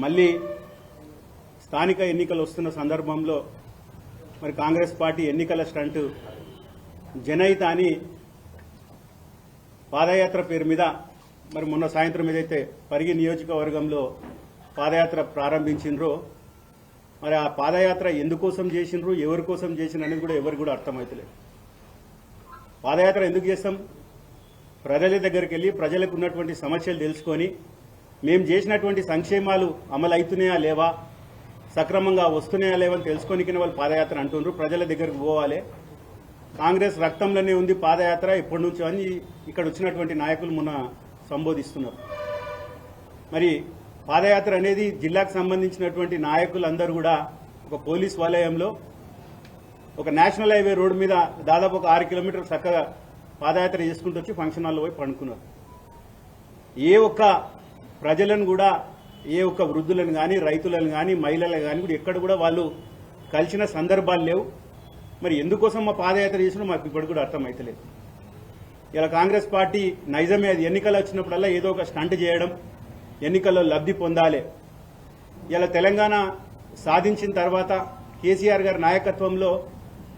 మళ్ళీ స్థానిక ఎన్నికలు వస్తున్న సందర్భంలో మరి కాంగ్రెస్ పార్టీ ఎన్నికల స్టంట్ జనహిత అని పాదయాత్ర పేరు మీద మరి మొన్న సాయంత్రం ఏదైతే పరిగి నియోజకవర్గంలో పాదయాత్ర ప్రారంభించిండ్రో మరి ఆ పాదయాత్ర ఎందుకోసం చేసిండ్రు, ఎవరి కోసం చేసిండ్రు అనేది కూడా ఎవరికి కూడా అర్థమవుతలేదు. పాదయాత్ర ఎందుకు చేస్తాం? ప్రజల దగ్గరికి వెళ్ళి ప్రజలకు ఉన్నటువంటి సమస్యలు తెలుసుకొని మేము చేసినటువంటి సంక్షేమాలు అమలు అవుతున్నాయా లేవా, సక్రమంగా వస్తున్నాయా లేవని తెలుసుకోనికనే వాళ్ళు పాదయాత్ర అంటున్నారు. ప్రజల దగ్గరకు పోవాలి. కాంగ్రెస్ రక్తంలోనే ఉంది పాదయాత్ర ఎప్పటి నుంచో అని ఇక్కడ వచ్చినటువంటి నాయకులు మొన్న సంబోధిస్తున్నారు. మరి పాదయాత్ర అనేది జిల్లాకు సంబంధించినటువంటి నాయకులందరూ కూడా ఒక పోలీస్ వలయంలో ఒక నేషనల్ హైవే రోడ్డు మీద దాదాపు ఒక 6 కిలోమీటర్లు చక్కగా పాదయాత్ర చేసుకుంటూ వచ్చి ఫంక్షన్ హాల్లో పోయి పండుకున్నారు. ఏ ఒక్క ప్రజలను కూడా, ఏ ఒక్క వృద్ధులను కానీ, రైతులను కానీ, మహిళలను కానీ కూడా ఎక్కడ కూడా వాళ్ళు కలిసిన సందర్భాలు లేవు. మరి ఎందుకోసం మా పాదయాత్ర చేసినా మాకు ఇప్పుడు కూడా అర్థమవుతలేదు. ఇలా కాంగ్రెస్ పార్టీ నైజమే, అది ఎన్నికలు వచ్చినప్పుడల్లా ఏదో ఒక స్టంట్ చేయడం, ఎన్నికల్లో లబ్ధి పొందాలి. ఇలా తెలంగాణ సాధించిన తర్వాత కేసీఆర్ గారి నాయకత్వంలో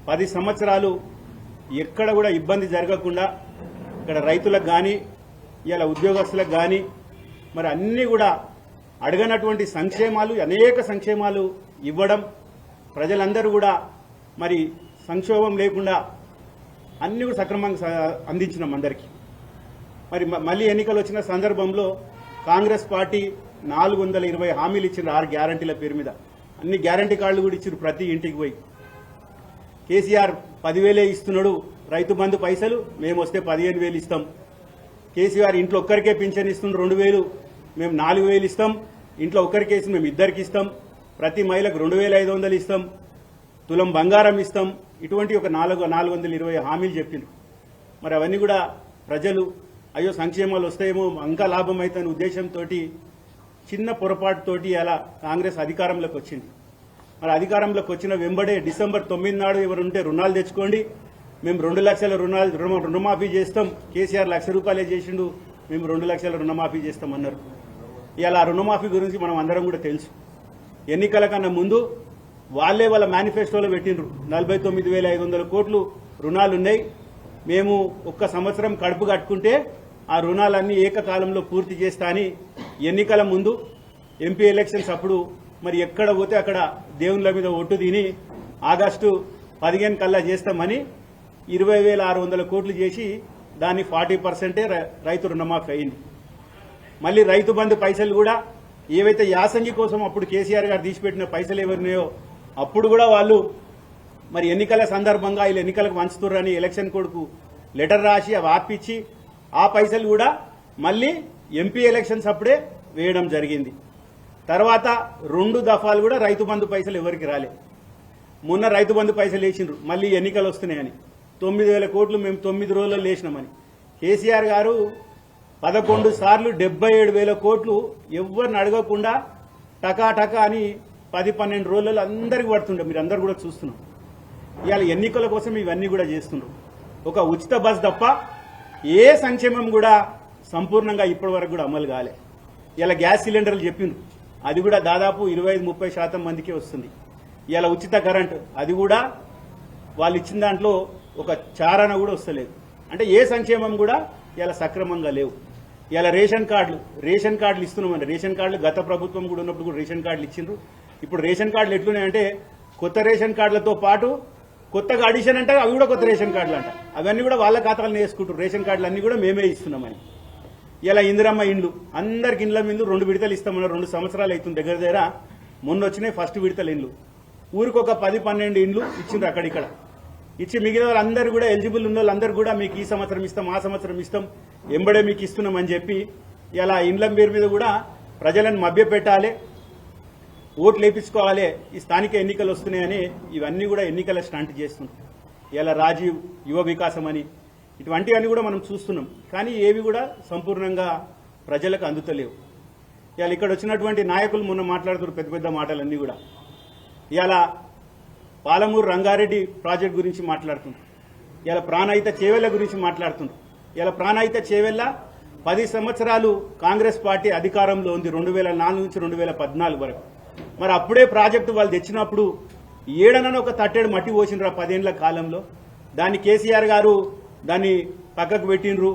10 సంవత్సరాలు ఎక్కడ కూడా ఇబ్బంది జరగకుండా ఇక్కడ రైతులకు కానీ, ఇలా ఉద్యోగస్తులకు కానీ మరి అన్నీ కూడా అడగనటువంటి సంక్షేమాలు, అనేక సంక్షేమాలు ఇవ్వడం, ప్రజలందరూ కూడా మరి సంక్షోభం లేకుండా అన్ని కూడా సక్రమంగా అందించినాం అందరికీ. మరి మళ్ళీ ఎన్నికలు వచ్చిన సందర్భంలో కాంగ్రెస్ పార్టీ 420 హామీలు ఇచ్చిన 6 గ్యారంటీల పేరు మీద అన్ని గ్యారంటీ కార్డులు కూడా ఇచ్చారు ప్రతి ఇంటికి పోయి. కేసీఆర్ 10,000 ఇస్తున్నాడు, రైతు బంధు పైసలు మేము వస్తే 15,000 ఇస్తాం. కేసీఆర్ ఇంట్లో ఒక్కరికే పింఛన్ ఇస్తున్నారు 2,000, మేము 4,000 ఇస్తాం. ఇంట్లో ఒక్కరికే ఇస్తాం, మేము ఇద్దరికి ఇస్తాం. ప్రతి మహిళకు 2,500 ఇస్తాం. తులం బంగారం ఇస్తాం. ఇటువంటి ఒక 420 హామీలు చెప్పిండ్రు. మరి అవన్నీ కూడా ప్రజలు అయ్యో సంక్షేమాలు వస్తాయేమో, ఇంకా లాభం అవుతాయనే ఉద్దేశంతో చిన్న పొరపాటుతోటి అలా కాంగ్రెస్ అధికారంలోకి వచ్చింది. మరి అధికారంలోకి వచ్చిన వెంబడే డిసెంబర్ 9 నాడు ఎవరుంటే రుణాలు తెచ్చుకోండి, మేము 2 లక్షల రుణమాఫీ చేస్తాం. కేసీఆర్ ₹1,00,000 చేసిండు, మేము 2 లక్షల రుణమాఫీ చేస్తామన్నారు. ఇలా రుణమాఫీ గురించి మనం అందరం కూడా తెలుసు. ఎన్నికల కన్నా ముందు వాళ్ళే వాళ్ళ మేనిఫెస్టోలో పెట్టిండ్రు 49,500 కోట్లు రుణాలున్నాయి, మేము ఒక్క సంవత్సరం కడుపు కట్టుకుంటే ఆ రుణాలన్నీ ఏకకాలంలో పూర్తి చేస్తా అని ఎన్నికల ముందు ఎంపీ ఎలక్షన్స్ అప్పుడు మరి ఎక్కడ పోతే అక్కడ దేవుళ్ళ మీద ఒట్టు తిని ఆగస్టు 15 కల్లా చేస్తామని 20,600 కోట్లు చేసి దాన్ని 40% రైతు రుణమాఫీ అయింది. మళ్ళీ రైతు బంధు పైసలు కూడా ఏవైతే యాసంగి కోసం అప్పుడు కేసీఆర్ గారు తీసిపెట్టిన పైసలు ఎవరినాయో అప్పుడు కూడా వాళ్ళు మరి ఎన్నికల సందర్భంగా వీళ్ళు ఎన్నికలకు వంచుతుర్రని ఎలక్షన్ కోడ్కు లెటర్ రాసి అవి ఆపిచ్చి ఆ పైసలు కూడా మళ్ళీ ఎంపీ ఎలక్షన్స్ అప్పుడే వేయడం జరిగింది. తర్వాత 2 దఫాలు కూడా రైతు బంధు పైసలు ఎవరికి రాలే. మొన్న రైతు బంధు పైసలు వేసిండ్రు, మళ్ళీ ఎన్నికలు వస్తున్నాయని 9,000 కోట్లు మేము 9 రోజుల్లో వేసినామని. కేసీఆర్ గారు 11 సార్లు 77,000 కోట్లు ఎవరిని అడగకుండా టకా అని 10-12 రోజులలో అందరికి పడుతుండే. మీరు అందరు కూడా చూస్తున్నారు. ఇవాళ ఎన్నికల కోసం ఇవన్నీ కూడా చేస్తున్నారు. ఒక ఉచిత బస్ తప్ప ఏ సంక్షేమం కూడా సంపూర్ణంగా ఇప్పటి వరకు కూడా అమలు కాలే. ఇలా గ్యాస్ సిలిండర్లు చెప్పిండ్రు, అది కూడా దాదాపు 25-30% మందికే వస్తుంది. ఇలా ఉచిత కరెంట్ అది కూడా వాళ్ళు ఇచ్చిన దాంట్లో ఒక చారణ కూడా వస్తలేదు. అంటే ఏ సంక్షేమం కూడా ఇలా సక్రమంగా లేవు. ఇలా రేషన్ కార్డులు ఇస్తున్నామండి. రేషన్ కార్డులు గత ప్రభుత్వం కూడా ఉన్నప్పుడు కూడా రేషన్ కార్డులు ఇచ్చిండ్రు. ఇప్పుడు రేషన్ కార్డులు ఎట్లున్నాయంటే కొత్త రేషన్ కార్డులతో పాటు కొత్తగా అడిషన్ అంటే అవి కూడా కొత్త రేషన్ కార్డులు అంట. అవన్నీ కూడా వాళ్ళ ఖాతాలను వేసుకుంటారు. రేషన్ కార్డులు అన్ని కూడా మేమే ఇస్తున్నామని. ఇలా ఇందిరమ్మ ఇండ్లు అందరికి ఇండ్ల మీద 2 విడతలు ఇస్తామన్నారు. 2 సంవత్సరాలు అవుతుంది దగ్గర. మొన్న వచ్చినాయి ఫస్ట్ విడతల ఇండ్లు. ఊరికి ఒక 10-12 ఇండ్లు ఇచ్చిండ్రు అక్కడిక్కడ. ఇచ్చి మిగిలిన వాళ్ళందరూ కూడా ఎలిజిబుల్ ఉన్న వాళ్ళందరూ కూడా మీకు ఈ సంవత్సరం ఇస్తాం, ఆ సంవత్సరం ఇస్తాం, ఎంబడే మీకు ఇస్తున్నామని చెప్పి ఇలా ఇండ్ల పేరు మీద కూడా ప్రజలను మభ్యపెట్టాలి, ఓట్లు వేయించుకోవాలి, ఈ స్థానిక ఎన్నికలు వస్తున్నాయని ఇవన్నీ కూడా ఎన్నికల స్టంట్ చేస్తున్నారు. ఇలా రాజీవ్ యువ వికాసం అని ఇటువంటివన్నీ కూడా మనం చూస్తున్నాం. కానీ ఏవి కూడా సంపూర్ణంగా ప్రజలకు అందుతలేవు. ఇవాళ ఇక్కడ వచ్చినటువంటి నాయకులు మొన్న మాట్లాడుతున్నారు పెద్ద పెద్ద మాటలన్నీ కూడా. ఇవాళ పాలమూరు రంగారెడ్డి ప్రాజెక్ట్ గురించి మాట్లాడుతున్నారు. ఇలా ప్రాణహిత చేవెళ్ల గురించి మాట్లాడుతున్నారు. ఇలా ప్రాణహిత చేవెళ్ల 10 సంవత్సరాలు కాంగ్రెస్ పార్టీ అధికారంలో ఉంది 2004 నుంచి 2014 వరకు. మరి అప్పుడే ప్రాజెక్టు వాళ్ళు తెచ్చినప్పుడు ఏడనని ఒక తట్టేడు మట్టి పోసినరా 10 ఏళ్ల కాలంలో. దాన్ని కేసీఆర్ గారు దాన్ని పక్కకు పెట్టినరు,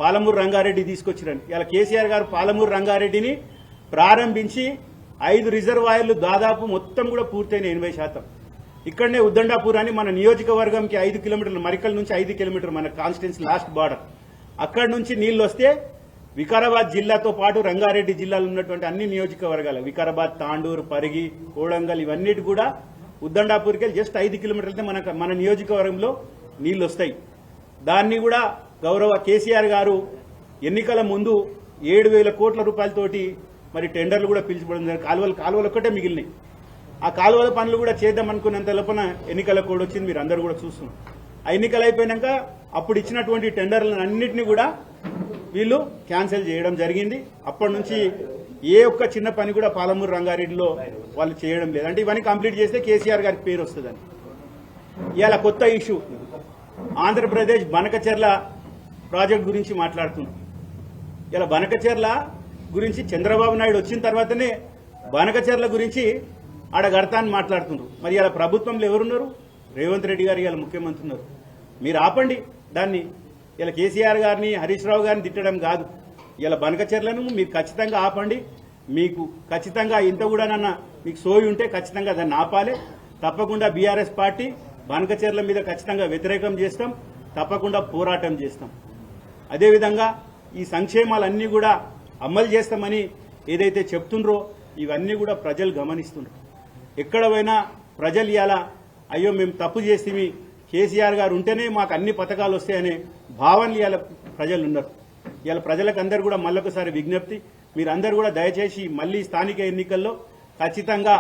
పాలమూరు రంగారెడ్డి తీసుకొచ్చిరని. ఇలా కేసీఆర్ గారు పాలమూరు రంగారెడ్డిని ప్రారంభించి 5 రిజర్వాయర్లు దాదాపు మొత్తం కూడా పూర్తయిన 80%. ఇక్కడనే ఉద్దండాపూర్ అని మన నియోజకవర్గంకి 5 కిలోమీటర్లు, మరికల్ నుంచి 5 కిలోమీటర్లు మన కాన్స్టిట్యున్సీ లాస్ట్ బార్డర్. అక్కడి నుంచి నీళ్లు వస్తే వికారాబాద్ జిల్లాతో పాటు రంగారెడ్డి జిల్లాలో ఉన్నటువంటి అన్ని నియోజకవర్గాలు, వికారాబాద్, తాండూరు, పరిగి, కోడంగల్ ఇవన్నిటి కూడా ఉద్దండాపూర్కి జస్ట్ 5 కిలోమీటర్లతో మన నియోజకవర్గంలో నీళ్లు వస్తాయి. దాన్ని కూడా గౌరవ కేసీఆర్ గారు ఎన్నికల ముందు 7,000 కోట్ల రూపాయలతోటి మరి టెండర్లు కూడా పిలిచిపోవడం జరిగింది. కాలువలు ఒక్కటే మిగిలినాయి. ఆ కాలువల పనులు కూడా చేద్దాం అనుకున్నంత లోపల ఎన్నికల కోడ్ వచ్చింది, మీరు అందరూ కూడా చూస్తున్నారు. ఆ ఎన్నికలు అయిపోయినాక అప్పుడు ఇచ్చినటువంటి టెండర్లను అన్నింటినీ కూడా వీళ్ళు క్యాన్సిల్ చేయడం జరిగింది. అప్పటి నుంచి ఏ ఒక్క చిన్న పని కూడా పాలమూరు రంగారెడ్డిలో వాళ్ళు చేయడం లేదు. అంటే ఇవన్నీ కంప్లీట్ చేస్తే కేసీఆర్ గారికి పేరు వస్తుందని. ఇవాళ కొత్త ఇష్యూ ఆంధ్రప్రదేశ్ బనకచెర్ల ప్రాజెక్ట్ గురించి మాట్లాడుతున్నాం. ఇలా బనకచెర్ల గురించి చంద్రబాబు నాయుడు వచ్చిన తర్వాతనే బనకచెర్ల గురించి ఆడగడతా అని మాట్లాడుతున్నారు. మరి ఇలా ప్రభుత్వంలో ఎవరున్నారు? రేవంత్ రెడ్డి గారు ఇలా ముఖ్యమంత్రి ఉన్నారు. మీరు ఆపండి దాన్ని. ఇలా కేసీఆర్ గారిని, హరీష్ రావు గారిని తిట్టడం కాదు. ఇలా బనకచెర్లను మీరు ఖచ్చితంగా ఆపండి. మీకు ఖచ్చితంగా ఇంత కూడా మీకు సోయి ఉంటే ఖచ్చితంగా దాన్ని ఆపాలి. తప్పకుండా బీఆర్ఎస్ పార్టీ బనకచెర్ల మీద ఖచ్చితంగా వ్యతిరేకం చేస్తాం, తప్పకుండా పోరాటం చేస్తాం. అదేవిధంగా ఈ సంక్షేమాలన్నీ కూడా అమలు చేస్తామని ఏదైతే చెప్తుండ్రో ఇవన్నీ కూడా ప్రజలు గమనిస్తున్నారు. ఎక్కడ పోయినా ప్రజలు ఇలా అయ్యో మేము తప్పు చేస్తే కేసీఆర్ గారు ఉంటేనే మాకు అన్ని పథకాలు వస్తాయనే భావనలు ఇలా ప్రజలు ఉన్నారు. ఇలా ప్రజలకు అందరూ కూడా మళ్ళొకసారి విజ్ఞప్తి, మీరందరూ కూడా దయచేసి మళ్ళీ స్థానిక ఎన్నికల్లో ఖచ్చితంగా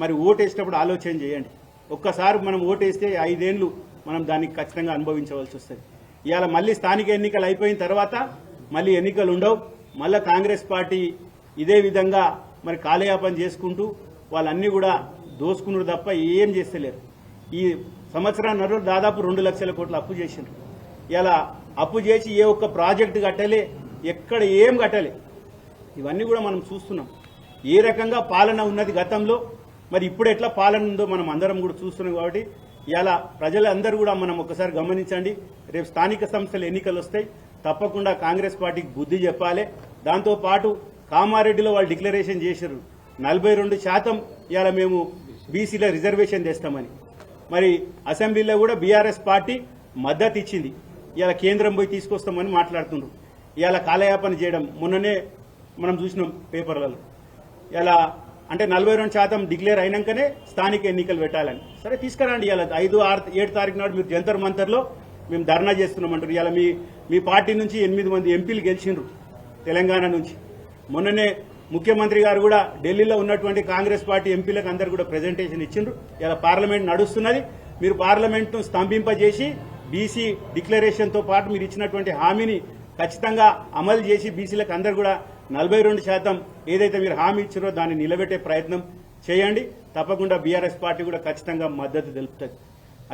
మరి ఓటేసేటప్పుడు ఆలోచన చేయండి. ఒక్కసారి మనం ఓటేస్తే 5 ఏళ్లు మనం దానికి ఖచ్చితంగా అనుభవించవలసి వస్తుంది. ఇవాళ మళ్ళీ స్థానిక ఎన్నికలు అయిపోయిన తర్వాత మళ్ళీ ఎన్నికలు ఉండవు. మళ్ళా కాంగ్రెస్ పార్టీ ఇదే విధంగా మరి కాలయాపన చేసుకుంటూ వాళ్ళన్నీ కూడా దోసుకున్నారు తప్ప ఏం చేస్తలేరు. ఈ సంవత్సరాన్నర దాదాపు 2 లక్షల కోట్ల అప్పు చేసిండ్రు. ఇలా అప్పు చేసి ఏ ఒక్క ప్రాజెక్టు కట్టలే, ఎక్కడ ఏం కట్టలే. ఇవన్నీ కూడా మనం చూస్తున్నాం. ఏ రకంగా పాలన ఉన్నది గతంలో, మరి ఇప్పుడు ఎట్లా పాలన ఉందో మనం అందరం కూడా చూస్తున్నాం. కాబట్టి ఇలా ప్రజలందరూ కూడా మనం ఒకసారి గమనించండి. రేపు స్థానిక సంస్థల ఎన్నికలు వస్తాయి, తప్పకుండా కాంగ్రెస్ పార్టీకి బుద్ధి చెప్పాలి. దాంతోపాటు కామారెడ్డిలో వాళ్ళు డిక్లరేషన్ చేశారు 42% ఇలా మేము బీసీల రిజర్వేషన్ తెస్తామని. మరి అసెంబ్లీలో కూడా బీఆర్ఎస్ పార్టీ మద్దతు ఇచ్చింది. ఇలా కేంద్రం పోయి తీసుకొస్తామని మాట్లాడుతున్నారు. ఇలా కాలయాపన చేయడం మొన్ననే మనం చూసినాం పేపర్లలో. ఇలా అంటే 42% డిక్లేర్ అయినాకనే స్థానిక ఎన్నికలు పెట్టాలని. సరే తీసుకురండి. ఇలా 5, 6, 7 తారీఖు నాడు మీరు జంతర్ మంతర్లో మేము ధర్నా చేస్తున్నామంటారు. ఇలా మీ పార్టీ నుంచి 8 మంది ఎంపీలు గెలిచిండ్రు తెలంగాణ నుంచి. మొన్ననే ముఖ్యమంత్రి గారు కూడా ఢిల్లీలో ఉన్నటువంటి కాంగ్రెస్ పార్టీ ఎంపీలకు అందరూ కూడా ప్రెజెంటేషన్ ఇచ్చిండ్రు. ఇలా పార్లమెంట్ నడుస్తున్నది, మీరు పార్లమెంట్ను స్తంభింపజేసి బీసీ డిక్లరేషన్తో పాటు మీరు ఇచ్చినటువంటి హామీని ఖచ్చితంగా అమలు చేసి బీసీలకు అందరూ కూడా 42% ఏదైతే మీరు హామీ ఇచ్చారో దాన్ని నిలబెట్టే ప్రయత్నం చేయండి. తప్పకుండా బీఆర్ఎస్ పార్టీ కూడా ఖచ్చితంగా మద్దతు తెలుపుతుంది.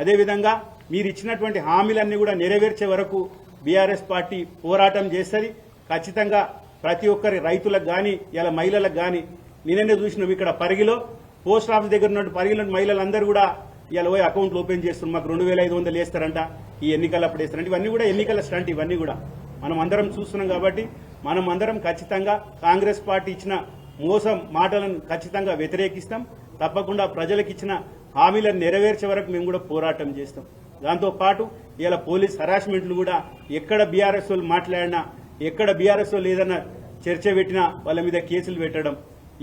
అదేవిధంగా మీరు ఇచ్చినటువంటి హామీలన్నీ కూడా నెరవేర్చే వరకు బీఆర్ఎస్ పార్టీ పోరాటం చేస్తుంది. ఖచ్చితంగా ప్రతి ఒక్కరి రైతులకు కానీ ఇలా మహిళలకు కానీ నేనే చూసినాం. ఇక్కడ పరిగిలో పోస్ట్ ఆఫీస్ దగ్గర ఉన్న పరిగిలో మహిళలందరూ కూడా ఇలా పోయి అకౌంట్లు ఓపెన్ చేస్తున్నారు. మాకు 2,500 వేస్తారంట, ఈ ఎన్నికలప్పుడు వేస్తారంట. ఇవన్నీ కూడా ఎన్నికల స్టంట్. ఇవన్నీ కూడా మనం అందరం చూస్తున్నాం. కాబట్టి మనం అందరం ఖచ్చితంగా కాంగ్రెస్ పార్టీ ఇచ్చిన మోసం మాటలను ఖచ్చితంగా వ్యతిరేకిస్తాం. తప్పకుండా ప్రజలకు ఇచ్చిన హామీలను నెరవేర్చే వరకు మేము కూడా పోరాటం చేస్తాం. దాంతోపాటు ఇలా పోలీస్ హరాస్మెంట్లు కూడా ఎక్కడ బీఆర్ఎస్ వాళ్ళు మాట్లాడినా, ఎక్కడ బీఆర్ఎస్ వాళ్ళు ఏదైనా చర్చ పెట్టినా వాళ్ళ మీద కేసులు పెట్టడం,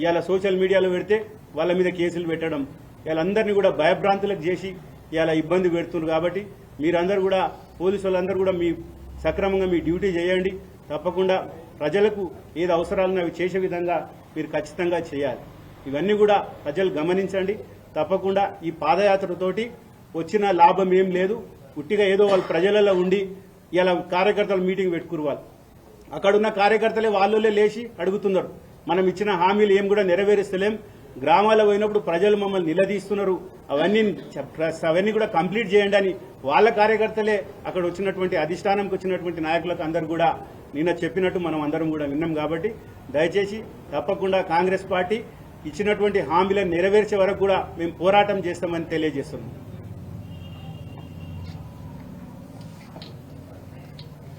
ఇవాళ సోషల్ మీడియాలో పెడితే వాళ్ళ మీద కేసులు పెట్టడం, వీళ్ళందరినీ కూడా భయభ్రాంతులకు చేసి ఇలా ఇబ్బంది పెడుతున్నారు. కాబట్టి మీరందరూ కూడా పోలీసు వాళ్ళందరూ కూడా మీ సక్రమంగా మీ డ్యూటీ చేయండి. తప్పకుండా ప్రజలకు ఏది అవసరాలను అవి చేసే విధంగా మీరు ఖచ్చితంగా చేయాలి. ఇవన్నీ కూడా ప్రజలు గమనించండి. తప్పకుండా ఈ పాదయాత్రతోటి వచ్చిన లాభం ఏం లేదు. ఉట్టిగా ఏదో వాళ్ళు ప్రజలలో ఉండి ఇలా కార్యకర్తలు మీటింగ్ పెట్టుకురు. వాళ్ళు అక్కడున్న కార్యకర్తలే వాళ్ళే లేచి అడుగుతున్నారు, మనం ఇచ్చిన హామీలు ఏం కూడా నెరవేరుస్తలేం, గ్రామాల్లో పోయినప్పుడు ప్రజలు మమ్మల్ని నిలదీస్తున్నారు, అవన్నీ కూడా కంప్లీట్ చేయండి అని వాళ్ళ కార్యకర్తలే అక్కడ వచ్చినటువంటి అధిష్టానంకి వచ్చినటువంటి నాయకులకు అందరూ కూడా నిన్న చెప్పినట్టు మనం అందరం కూడా విన్నాం. కాబట్టి దయచేసి తప్పకుండా కాంగ్రెస్ పార్టీ ఇచ్చినటువంటి హామీలను నెరవేర్చే వరకు కూడా మేము పోరాటం చేస్తామని తెలియజేస్తున్నాం.